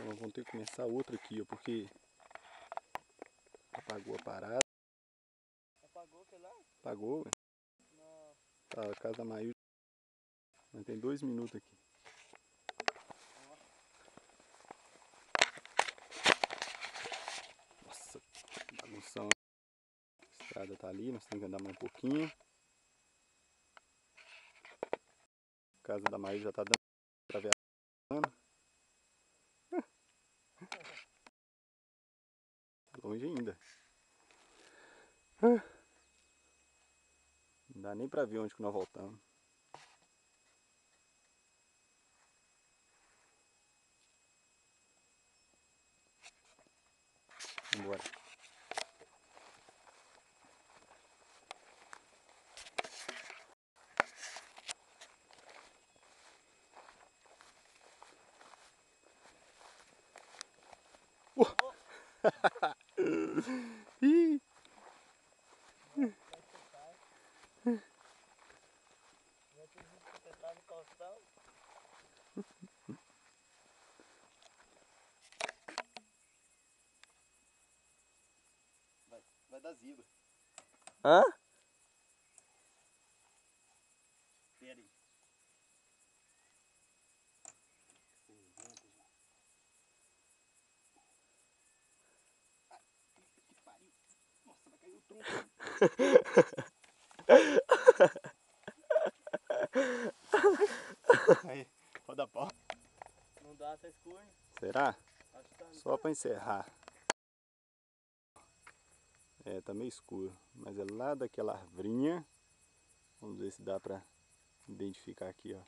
Então nós vamos ter que começar outra aqui, ó, porque apagou a parada. Apagou aquele lá? Apagou, ué. Não. Tá, a casa da Maíra. Mas tem 2 minutos aqui. Nossa, bagunção. A estrada tá ali, nós temos que andar mais um pouquinho. A casa da Maíra já tá dando atravessando. Longe ainda. Não dá nem pra ver onde que nós voltamos. Vambora. Ih! Já tinha visto que você tá no calção. Vai dar zebra. Hã? Pera aí. Que pariu. Nossa, vai cair o tronco. Aí, roda a pau. Não dá essa escura. Será? Acho que tá. Só pra encerrar. É, tá meio escuro. Mas é lá daquela arvrinha. Vamos ver se dá pra identificar aqui, ó.